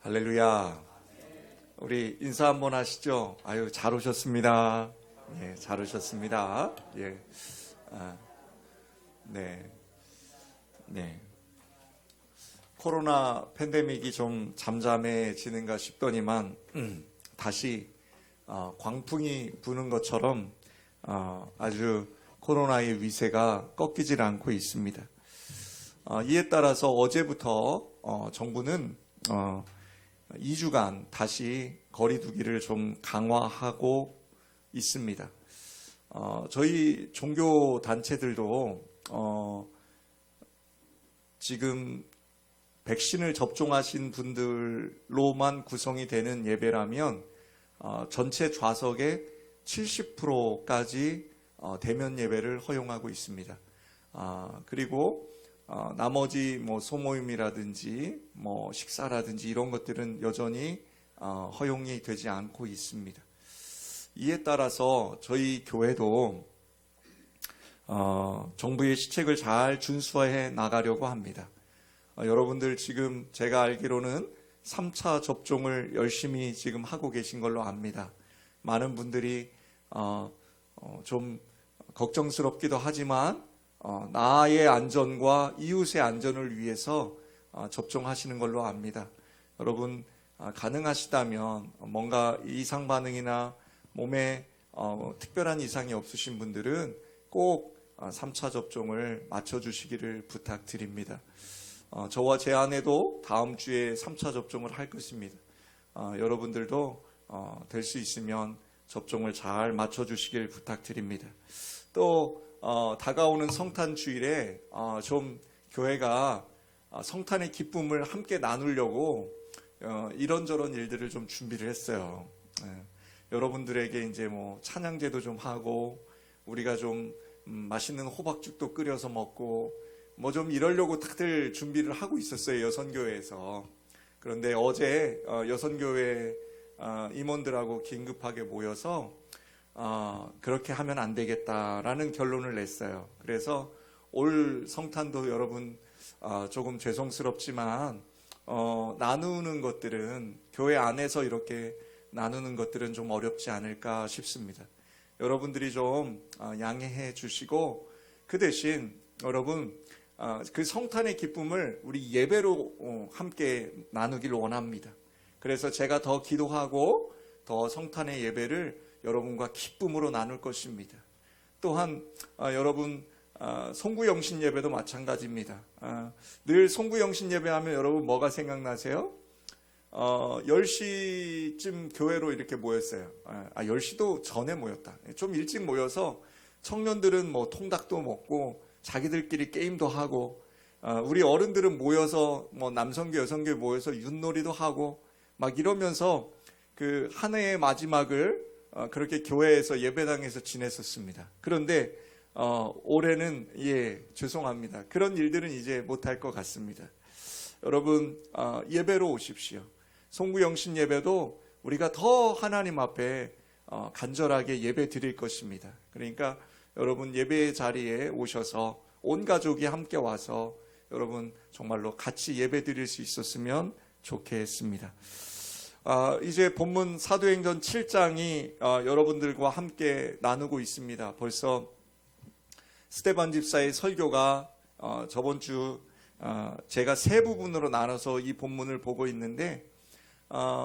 할렐루야. 우리 인사 한번 하시죠. 아유, 잘 오셨습니다. 예, 잘 오셨습니다. 예. 네. 네. 코로나 팬데믹이 좀 잠잠해지는가 싶더니만, 다시, 광풍이 부는 것처럼, 아주 코로나의 위세가 꺾이질 않고 있습니다. 이에 따라서 어제부터, 정부는, 2주간 다시 거리두기를 좀 강화하고 있습니다. 저희 종교 단체들도 지금 백신을 접종하신 분들로만 구성이 되는 예배라면 전체 좌석의 70%까지 대면 예배를 허용하고 있습니다. 그리고 나머지 뭐 소모임이라든지 뭐 식사라든지 이런 것들은 여전히 허용이 되지 않고 있습니다. 이에 따라서 저희 교회도 정부의 시책을 잘 준수해 나가려고 합니다. 여러분들 지금 제가 알기로는 3차 접종을 열심히 지금 하고 계신 걸로 압니다. 많은 분들이 좀 걱정스럽기도 하지만 나의 안전과 이웃의 안전을 위해서 접종하시는 걸로 압니다. 여러분 가능하시다면 뭔가 이상 반응이나 몸에 특별한 이상이 없으신 분들은 꼭 3차 접종을 맞춰주시기를 부탁드립니다. 저와 제 아내도 다음 주에 3차 접종을 할 것입니다. 여러분들도 될 수 있으면 접종을 잘 맞춰주시길 부탁드립니다. 또 다가오는 성탄 주일에 좀 교회가 성탄의 기쁨을 함께 나누려고 이런저런 일들을 좀 준비를 했어요. 여러분들에게 이제 뭐 찬양제도 좀 하고 우리가 좀 맛있는 호박죽도 끓여서 먹고 뭐 좀 이러려고 다들 준비를 하고 있었어요, 여선교회에서. 그런데 어제 여선교회 임원들하고 긴급하게 모여서 그렇게 하면 안 되겠다라는 결론을 냈어요. 그래서 올 성탄도 여러분 조금 죄송스럽지만 나누는 것들은 교회 안에서 이렇게 나누는 것들은 좀 어렵지 않을까 싶습니다. 여러분들이 좀 양해해 주시고 그 대신 여러분 그 성탄의 기쁨을 우리 예배로 함께 나누길 원합니다. 그래서 제가 더 기도하고 더 성탄의 예배를 여러분과 기쁨으로 나눌 것입니다. 또한 여러분 송구영신 예배도 마찬가지입니다. 늘 송구영신 예배하면 여러분 뭐가 생각나세요? 10시쯤 교회로 이렇게 모였어요. 10시도 전에 모였다. 좀 일찍 모여서 청년들은 뭐 통닭도 먹고 자기들끼리 게임도 하고 우리 어른들은 모여서 뭐 남성교 여성교 모여서 윷놀이도 하고 막 이러면서 그 한 해의 마지막을 그렇게 교회에서 예배당에서 지냈었습니다. 그런데 올해는 죄송합니다. 그런 일들은 이제 못할 것 같습니다. 여러분 예배로 오십시오. 송구영신 예배도 우리가 더 하나님 앞에 간절하게 예배 드릴 것입니다. 그러니까 여러분 예배 자리에 오셔서 온 가족이 함께 와서 여러분 정말로 같이 예배 드릴 수 있었으면 좋겠습니다. 이제 본문 사도행전 7장이 여러분들과 함께 나누고 있습니다. 벌써 스데반 집사의 설교가 저번 주 제가 세 부분으로 나눠서 이 본문을 보고 있는데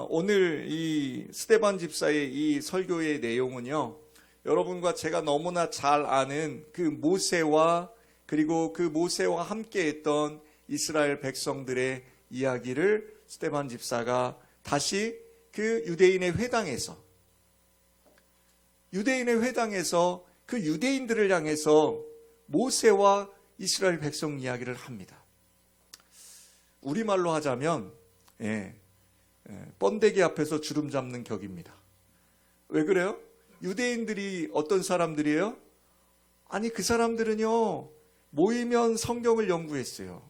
오늘 이 스데반 집사의 이 설교의 내용은요, 여러분과 제가 너무나 잘 아는 그 모세와 그리고 그 모세와 함께 했던 이스라엘 백성들의 이야기를 스데반 집사가 다시 그 유대인의 회당에서 그 유대인들을 향해서 모세와 이스라엘 백성 이야기를 합니다. 우리말로 하자면 번데기 앞에서 주름 잡는 격입니다. 왜 그래요? 유대인들이 어떤 사람들이에요? 아니 그 사람들은요 모이면 성경을 연구했어요.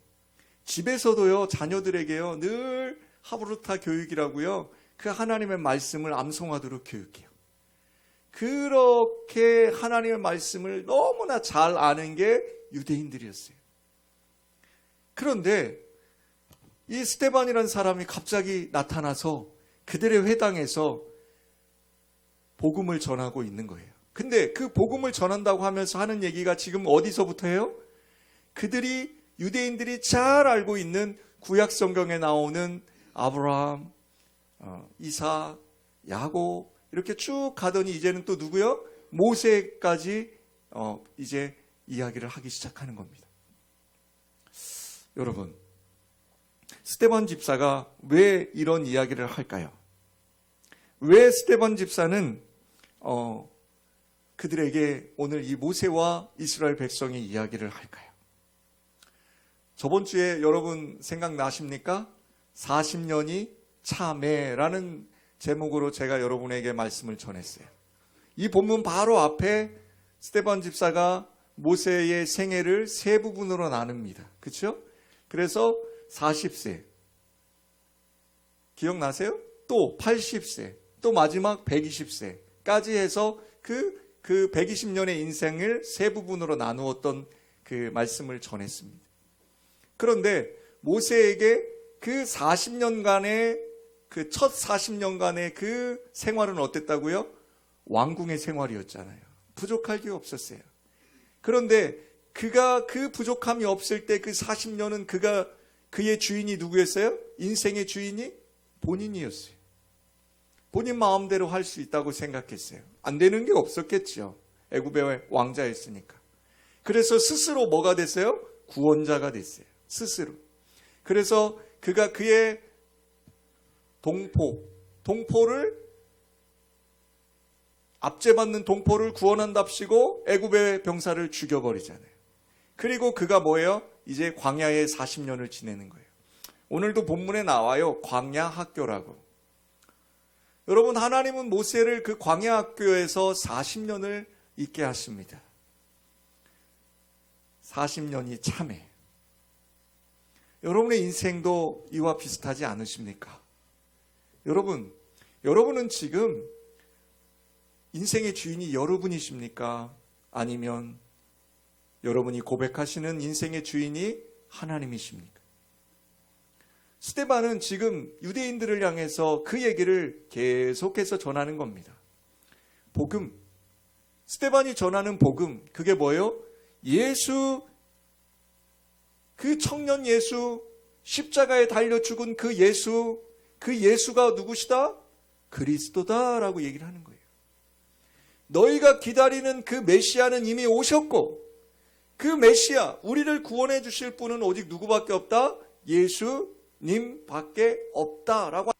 집에서도요 자녀들에게요 늘 하브루타 교육이라고요 그 하나님의 말씀을 암송하도록 교육해요. 그렇게 하나님의 말씀을 너무나 잘 아는 게 유대인들이었어요. 그런데 이 스데반이라는 사람이 갑자기 나타나서 그들의 회당에서 복음을 전하고 있는 거예요. 근데 그 복음을 전한다고 하면서 하는 얘기가 지금 어디서부터 해요? 그들이 유대인들이 잘 알고 있는 구약 성경에 나오는 아브라함, 이삭, 야곱 이렇게 쭉 가더니 이제는 또 누구요? 모세까지 이제 이야기를 하기 시작하는 겁니다. 여러분, 스데반 집사가 왜 이런 이야기를 할까요? 왜 스데반 집사는 그들에게 오늘 이 모세와 이스라엘 백성의 이야기를 할까요? 저번 주에 여러분 생각나십니까? 40년이 참회라는 제목으로 제가 여러분에게 말씀을 전했어요. 이 본문 바로 앞에 스데반 집사가 모세의 생애를 세 부분으로 나눕니다. 그렇죠? 그래서 40세 기억나세요? 또 80세 또 마지막 120세까지 해서 그 120년의 인생을 세 부분으로 나누었던 그 말씀을 전했습니다. 그런데 모세에게 그 40년간의 그 첫 40년간의 그 생활은 어땠다고요? 왕궁의 생활이었잖아요. 부족할 게 없었어요. 그런데 그가 그 부족함이 없을 때 그 40년은 그의 주인이 누구였어요? 인생의 주인이 본인이었어요. 본인 마음대로 할 수 있다고 생각했어요. 안 되는 게 없었겠죠. 애굽의 왕자였으니까. 그래서 스스로 뭐가 됐어요? 구원자가 됐어요. 스스로. 그래서 그가 그의 동포를 압제받는 동포를 구원한답시고 애굽의 병사를 죽여버리잖아요. 그리고 그가 뭐예요? 이제 광야에 40년을 지내는 거예요. 오늘도 본문에 나와요. 광야 학교라고. 여러분, 하나님은 모세를 그 광야 학교에서 40년을 있게 하십니다. 40년이 참회. 여러분의 인생도 이와 비슷하지 않으십니까? 여러분은 지금 인생의 주인이 여러분이십니까? 아니면 여러분이 고백하시는 인생의 주인이 하나님이십니까? 스데반은 지금 유대인들을 향해서 그 얘기를 계속해서 전하는 겁니다. 복음, 스데반이 전하는 복음, 그게 뭐예요? 예수, 그 청년 예수, 십자가에 달려 죽은 그 예수가 누구시다? 그리스도다라고 얘기를 하는 거예요. 너희가 기다리는 그 메시아는 이미 오셨고, 그 메시아, 우리를 구원해 주실 분은 오직 누구밖에 없다? 예수님밖에 없다라고.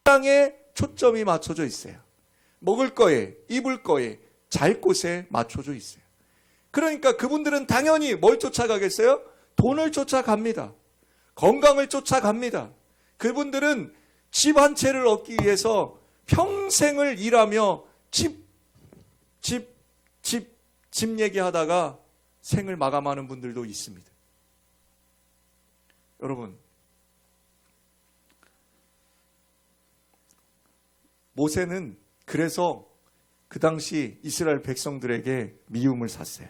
땅에 초점이 맞춰져 있어요. 먹을 거에, 입을 거에, 잘 곳에 맞춰져 있어요. 그러니까 그분들은 당연히 뭘 쫓아가겠어요? 돈을 쫓아갑니다. 건강을 쫓아갑니다. 그분들은 집 한 채를 얻기 위해서 평생을 일하며 집 얘기하다가 생을 마감하는 분들도 있습니다. 여러분, 모세는 그래서 그 당시 이스라엘 백성들에게 미움을 샀어요.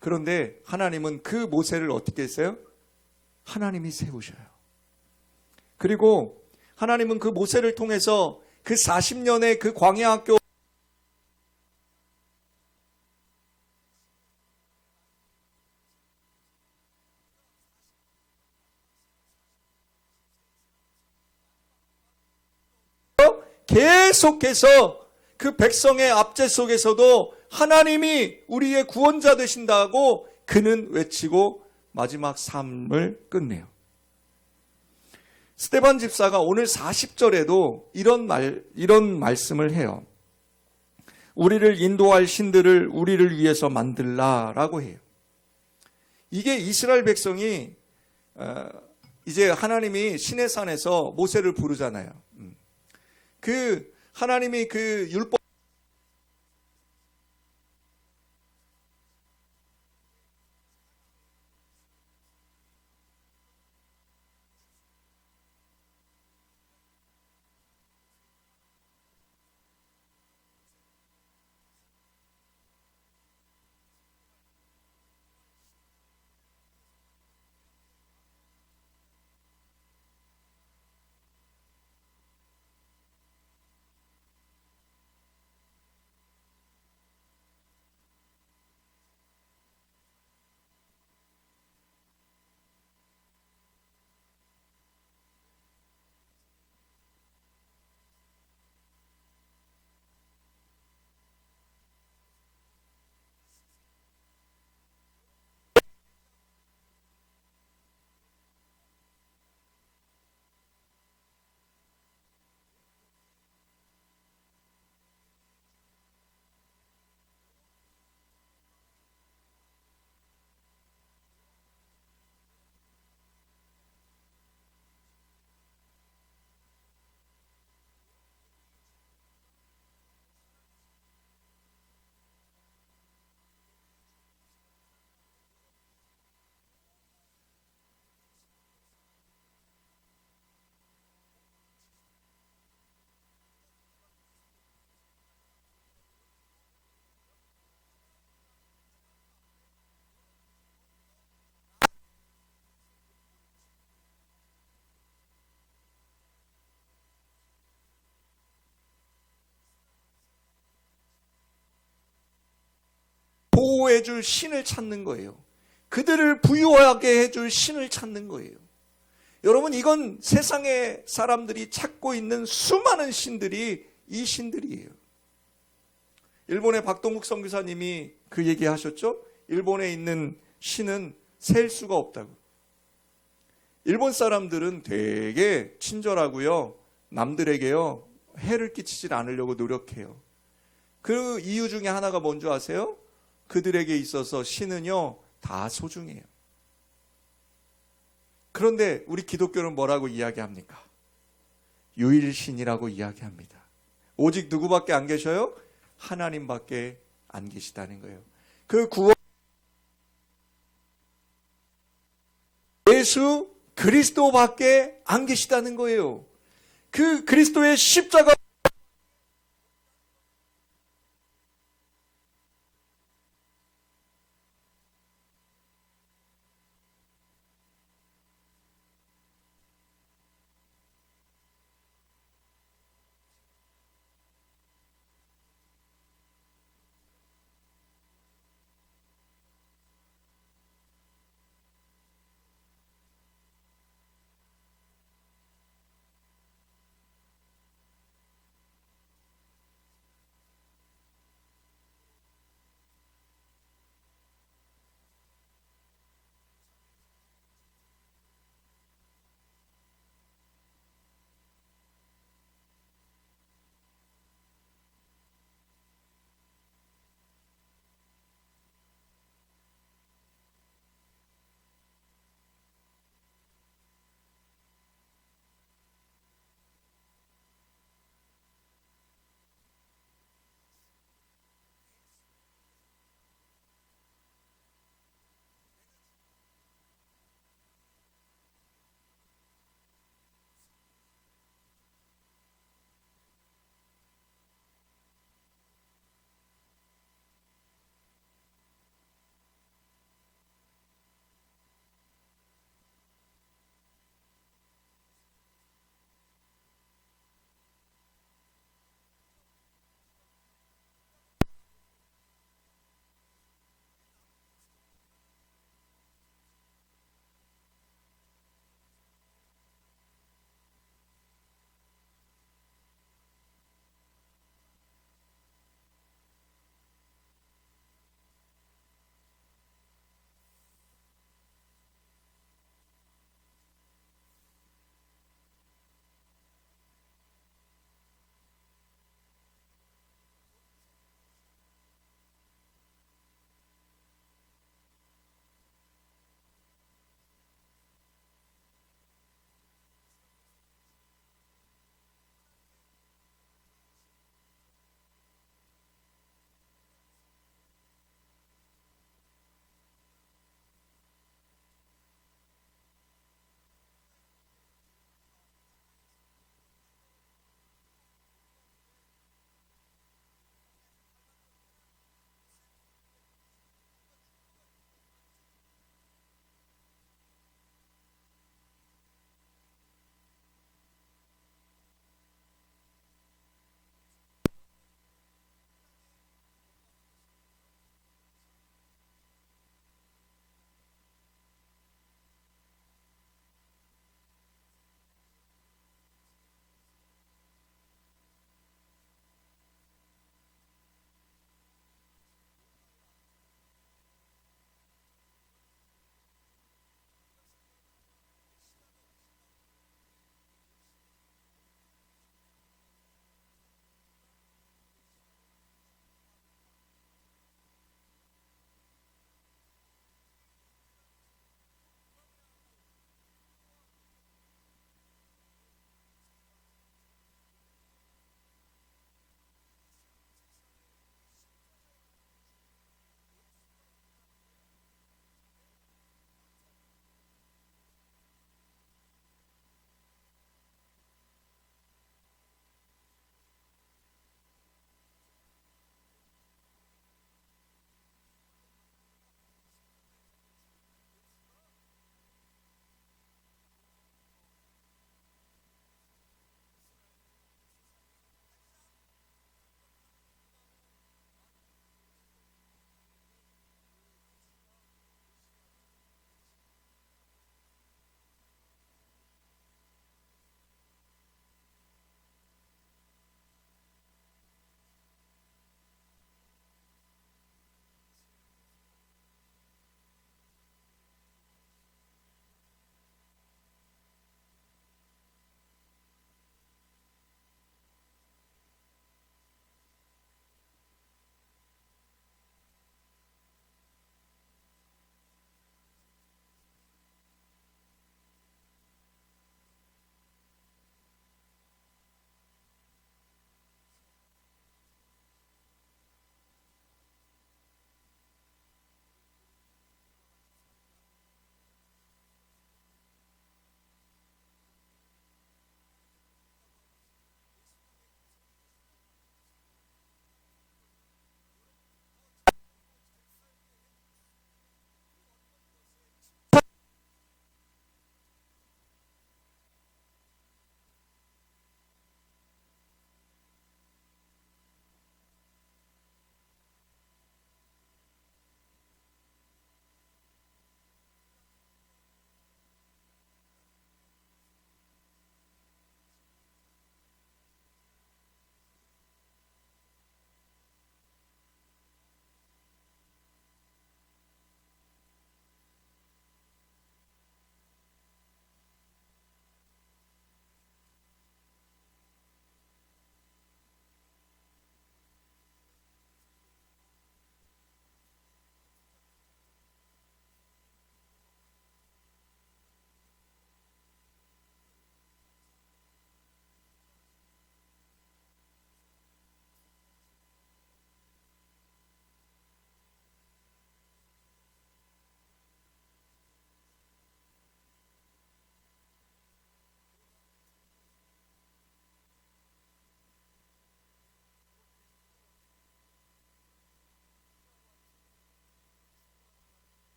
그런데 하나님은 그 모세를 어떻게 했어요? 하나님이 세우셔요. 그리고 하나님은 그 모세를 통해서 그 40년의 그 광야 학교 계속해서 그 백성의 압제 속에서도 하나님이 우리의 구원자 되신다고 그는 외치고 마지막 삶을 끝내요. 스데반 집사가 오늘 40절에도 이런 말씀을 해요. 우리를 인도할 신들을 우리를 위해서 만들라라고 해요. 이게 이스라엘 백성이 이제 하나님이 시내산에서 모세를 부르잖아요. 그 하나님이 그 율법 보호해줄 신을 찾는 거예요. 그들을 부유하게 해줄 신을 찾는 거예요. 여러분, 이건 세상의 사람들이 찾고 있는 수많은 신들이 이 신들이에요. 일본의 박동국 선교사님이 그 얘기 하셨죠? 일본에 있는 신은 셀 수가 없다고. 일본 사람들은 되게 친절하고요. 남들에게요. 해를 끼치지 않으려고 노력해요. 그 이유 중에 하나가 뭔지 아세요? 그들에게 있어서 신은요, 다 소중해요. 그런데 우리 기독교는 뭐라고 이야기합니까? 유일신이라고 이야기합니다. 오직 누구밖에 안 계셔요? 하나님밖에 안 계시다는 거예요. 그 구원 예수 그리스도밖에 안 계시다는 거예요. 그 그리스도의 십자가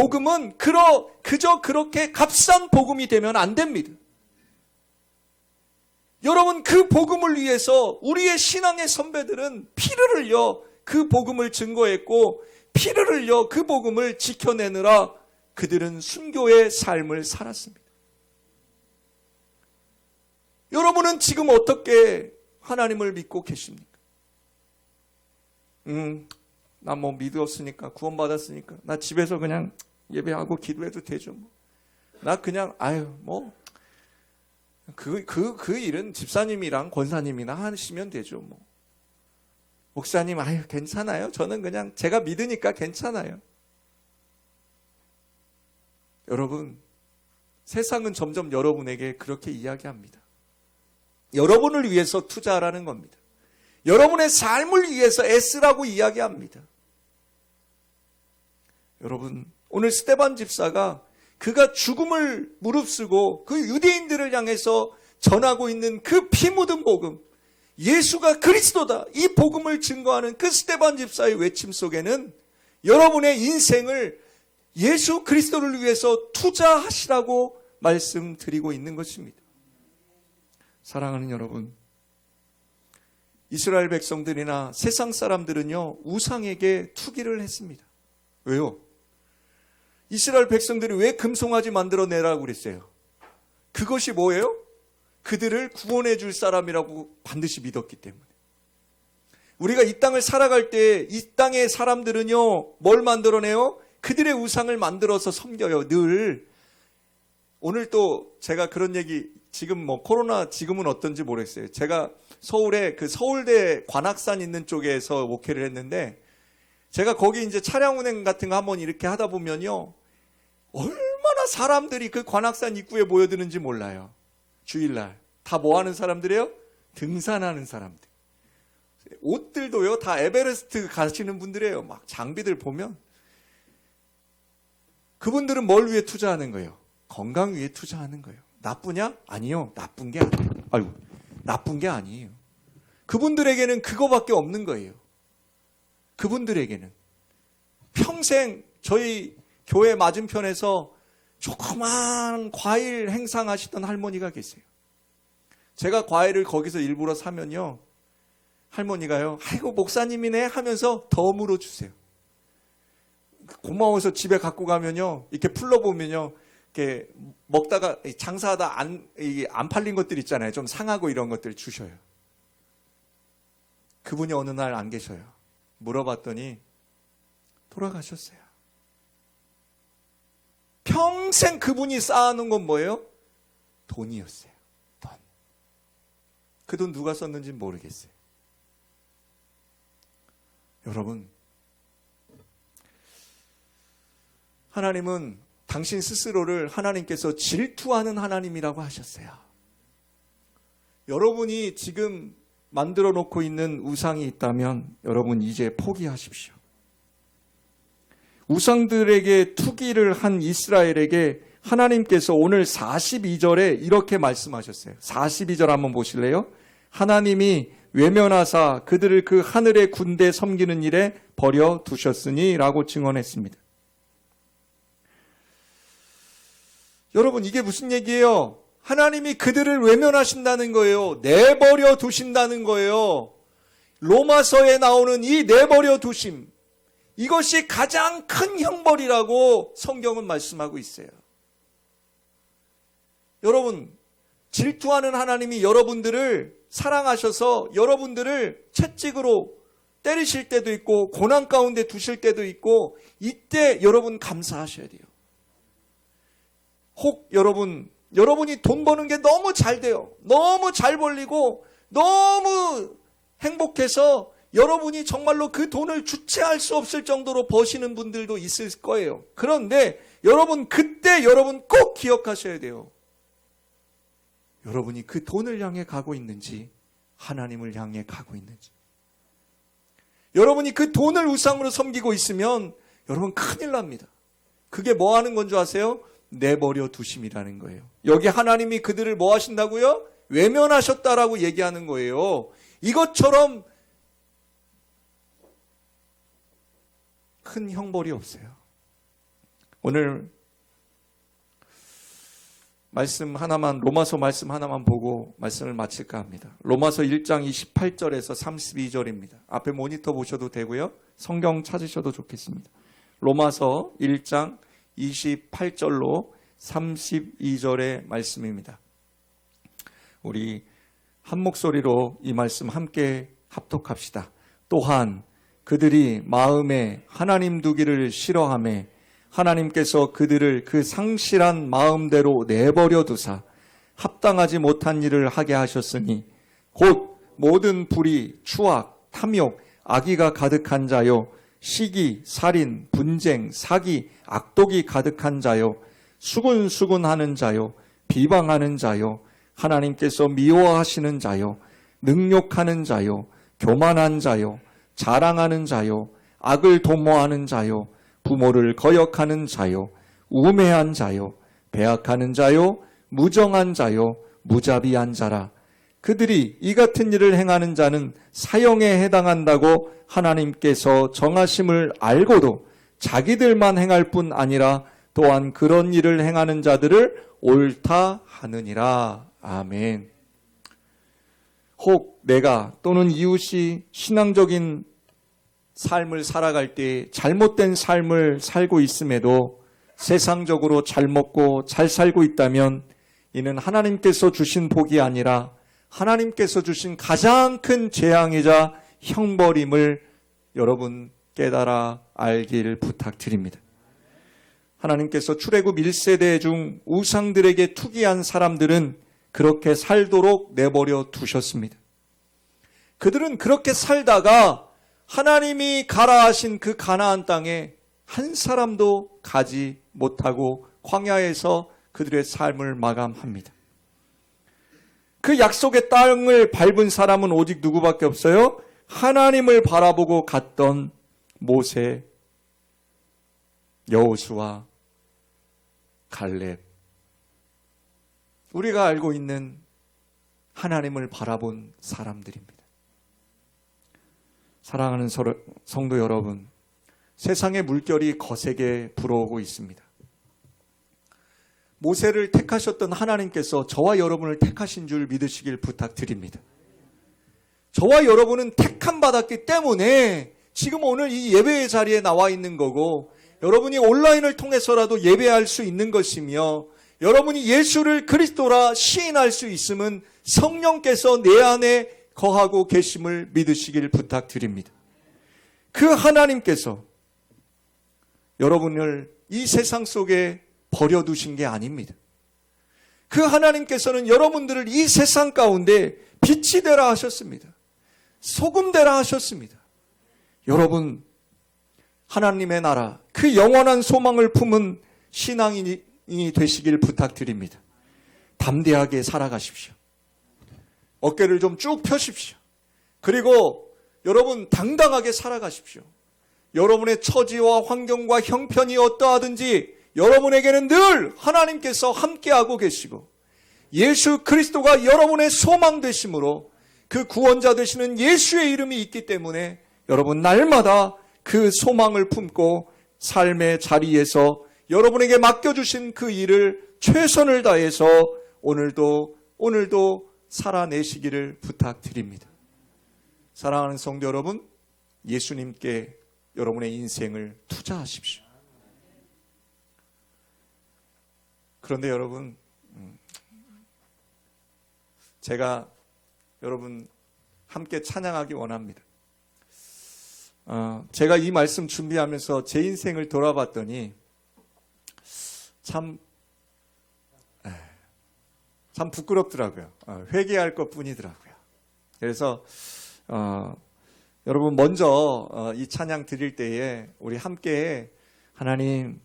복음은 그저 그렇게 값싼 복음이 되면 안 됩니다. 여러분, 그 복음을 위해서 우리의 신앙의 선배들은 피를 흘려 그 복음을 증거했고 피를 흘려 그 복음을 지켜내느라 그들은 순교의 삶을 살았습니다. 여러분은 지금 어떻게 하나님을 믿고 계십니까? 나 뭐 믿었으니까, 구원받았으니까, 나 집에서 그냥 예배하고 기도해도 되죠. 나 그냥, 그 일은 집사님이랑 권사님이나 하시면 되죠. 목사님, 괜찮아요. 저는 그냥 제가 믿으니까 괜찮아요. 여러분, 세상은 점점 여러분에게 그렇게 이야기합니다. 여러분을 위해서 투자하라는 겁니다. 여러분의 삶을 위해서 애쓰라고 이야기합니다. 여러분, 오늘 스데반 집사가 그가 죽음을 무릅쓰고 그 유대인들을 향해서 전하고 있는 그 피 묻은 복음, 예수가 그리스도다, 이 복음을 증거하는 그 스데반 집사의 외침 속에는 여러분의 인생을 예수 그리스도를 위해서 투자하시라고 말씀드리고 있는 것입니다. 사랑하는 여러분, 이스라엘 백성들이나 세상 사람들은요, 우상에게 투기를 했습니다. 왜요? 이스라엘 백성들이 왜 금송아지 만들어내라고 그랬어요? 그것이 뭐예요? 그들을 구원해 줄 사람이라고 반드시 믿었기 때문에. 우리가 이 땅을 살아갈 때 이 땅의 사람들은요, 뭘 만들어내요? 그들의 우상을 만들어서 섬겨요, 늘. 오늘 또 제가 그런 얘기, 지금 코로나 지금은 어떤지 모르겠어요. 제가 서울에 그 서울대 관악산 있는 쪽에서 목회를 했는데, 제가 거기 이제 차량 운행 같은 거 한번 이렇게 하다 보면요, 얼마나 사람들이 그 관악산 입구에 모여드는지 몰라요. 주일날. 다 뭐 하는 사람들이에요? 등산하는 사람들. 옷들도요, 다 에베레스트 가시는 분들이에요. 막 장비들 보면. 그분들은 뭘 위해 투자하는 거예요? 건강 위해 투자하는 거예요. 나쁘냐? 아니요. 나쁜 게 아니에요. 나쁜 게 아니에요. 그분들에게는 그거밖에 없는 거예요. 그분들에게는. 평생 저희 교회 맞은편에서 조그만 과일 행상하시던 할머니가 계세요. 제가 과일을 거기서 일부러 사면요, 할머니가요, 아이고 목사님이네 하면서 더 물어주세요. 고마워서 집에 갖고 가면요, 이렇게 풀러보면요, 이렇게 먹다가 장사하다 안 팔린 것들 있잖아요. 좀 상하고 이런 것들 주셔요. 그분이 어느 날 안 계셔요. 물어봤더니 돌아가셨어요. 평생 그분이 쌓아놓은 건 뭐예요? 돈이었어요. 돈. 그 돈 누가 썼는지 모르겠어요. 여러분, 하나님은 당신 스스로를 하나님께서 질투하는 하나님이라고 하셨어요. 여러분이 지금 만들어 놓고 있는 우상이 있다면 여러분 이제 포기하십시오. 우상들에게 투기를 한 이스라엘에게 하나님께서 오늘 42절에 이렇게 말씀하셨어요. 42절 한번 보실래요? 하나님이 외면하사 그들을 그 하늘의 군대 섬기는 일에 버려 두셨으니 라고 증언했습니다. 여러분, 이게 무슨 얘기예요? 하나님이 그들을 외면하신다는 거예요. 내버려 두신다는 거예요. 로마서에 나오는 이 내버려 두심, 이것이 가장 큰 형벌이라고 성경은 말씀하고 있어요. 여러분, 질투하는 하나님이 여러분들을 사랑하셔서 여러분들을 채찍으로 때리실 때도 있고 고난 가운데 두실 때도 있고, 이때 여러분 감사하셔야 돼요. 혹 여러분이 돈 버는 게 너무 잘 돼요. 너무 잘 벌리고 너무 행복해서 여러분이 정말로 그 돈을 주체할 수 없을 정도로 버시는 분들도 있을 거예요. 그런데 여러분, 그때 여러분 꼭 기억하셔야 돼요. 여러분이 그 돈을 향해 가고 있는지 하나님을 향해 가고 있는지. 여러분이 그 돈을 우상으로 섬기고 있으면 여러분 큰일 납니다. 그게 뭐 하는 건 줄 아세요? 내버려 두심이라는 거예요. 여기 하나님이 그들을 뭐 하신다고요? 외면하셨다라고 얘기하는 거예요. 이것처럼 큰 형벌이 없어요. 오늘 말씀 하나만, 로마서 말씀 하나만 보고 말씀을 마칠까 합니다. 로마서 1장 28절에서 32절입니다. 앞에 모니터 보셔도 되고요. 성경 찾으셔도 좋겠습니다. 로마서 1장 28절로 32절의 말씀입니다. 우리 한 목소리로 이 말씀 함께 합독합시다. 또한 그들이 마음에 하나님 두기를 싫어하며 하나님께서 그들을 그 상실한 마음대로 내버려 두사 합당하지 못한 일을 하게 하셨으니 곧 모든 불의, 추악, 탐욕, 악의가 가득한 자요, 시기, 살인, 분쟁, 사기, 악독이 가득한 자요, 수군수군하는 자요, 비방하는 자요, 하나님께서 미워하시는 자요, 능욕하는 자요, 교만한 자요, 자랑하는 자요, 악을 도모하는 자요, 부모를 거역하는 자요, 우매한 자요, 배악하는 자요, 무정한 자요, 무자비한 자라. 그들이 이 같은 일을 행하는 자는 사형에 해당한다고 하나님께서 정하심을 알고도 자기들만 행할 뿐 아니라 또한 그런 일을 행하는 자들을 옳다 하느니라. 아멘. 혹 내가 또는 이웃이 신앙적인 삶을 살아갈 때 잘못된 삶을 살고 있음에도 세상적으로 잘 먹고 잘 살고 있다면 이는 하나님께서 주신 복이 아니라 하나님께서 주신 가장 큰 재앙이자 형벌임을 여러분 깨달아 알길 부탁드립니다. 하나님께서 출애굽 1세대 중 우상들에게 투기한 사람들은 그렇게 살도록 내버려 두셨습니다. 그들은 그렇게 살다가 하나님이 가라 하신 그 가나안 땅에 한 사람도 가지 못하고 광야에서 그들의 삶을 마감합니다. 그 약속의 땅을 밟은 사람은 오직 누구밖에 없어요? 하나님을 바라보고 갔던 모세, 여호수아, 갈렙. 우리가 알고 있는 하나님을 바라본 사람들입니다. 사랑하는 성도 여러분, 세상의 물결이 거세게 불어오고 있습니다. 모세를 택하셨던 하나님께서 저와 여러분을 택하신 줄 믿으시길 부탁드립니다. 저와 여러분은 택함 받았기 때문에 지금 오늘 이 예배의 자리에 나와 있는 거고, 여러분이 온라인을 통해서라도 예배할 수 있는 것이며, 여러분이 예수를 그리스도라 시인할 수 있음은 성령께서 내 안에 거하고 계심을 믿으시길 부탁드립니다. 그 하나님께서 여러분을 이 세상 속에 버려두신 게 아닙니다. 그 하나님께서는 여러분들을 이 세상 가운데 빛이 되라 하셨습니다. 소금 되라 하셨습니다. 여러분, 하나님의 나라, 그 영원한 소망을 품은 신앙인이 되시길 부탁드립니다. 담대하게 살아가십시오. 어깨를 좀 쭉 펴십시오. 그리고 여러분 당당하게 살아가십시오. 여러분의 처지와 환경과 형편이 어떠하든지 여러분에게는 늘 하나님께서 함께하고 계시고 예수 그리스도가 여러분의 소망 되심으로 그 구원자 되시는 예수의 이름이 있기 때문에 여러분 날마다 그 소망을 품고 삶의 자리에서 여러분에게 맡겨주신 그 일을 최선을 다해서 오늘도 살아내시기를 부탁드립니다. 사랑하는 성도 여러분, 예수님께 여러분의 인생을 투자하십시오. 그런데 여러분, 제가 여러분 함께 찬양하기 원합니다. 제가 이 말씀 준비하면서 제 인생을 돌아봤더니 참 부끄럽더라고요. 회개할 것뿐이더라고요. 그래서 여러분 먼저 이 찬양 드릴 때에 우리 함께 하나님,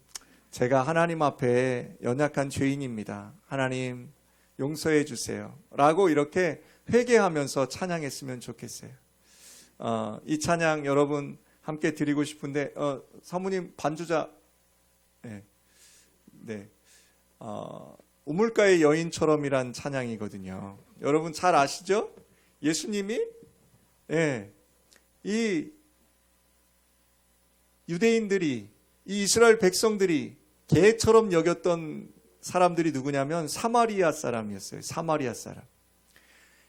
제가 하나님 앞에 연약한 죄인입니다. 하나님 용서해 주세요. 라고 이렇게 회개하면서 찬양했으면 좋겠어요. 이 찬양 여러분 함께 드리고 싶은데 사모님 반주자 네. 우물가의 여인처럼이란 찬양이거든요. 여러분 잘 아시죠? 예수님이 이 유대인들이, 이 이스라엘 백성들이 개처럼 여겼던 사람들이 누구냐면 사마리아 사람이었어요. 사마리아 사람.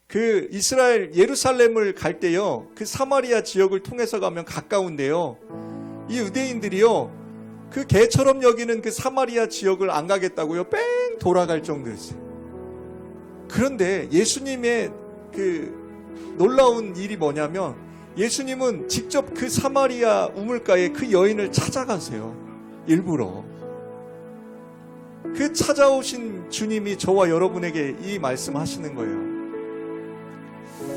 그 이스라엘 예루살렘을 갈 때요, 그 사마리아 지역을 통해서 가면 가까운데요, 이 유대인들이요, 그 개처럼 여기는 그 사마리아 지역을 안 가겠다고요, 뺑 돌아갈 정도였어요. 그런데 예수님의 그 놀라운 일이 뭐냐면, 예수님은 직접 그 사마리아 우물가에 그 여인을 찾아가세요. 일부러. 그 찾아오신 주님이 저와 여러분에게 이 말씀 하시는 거예요.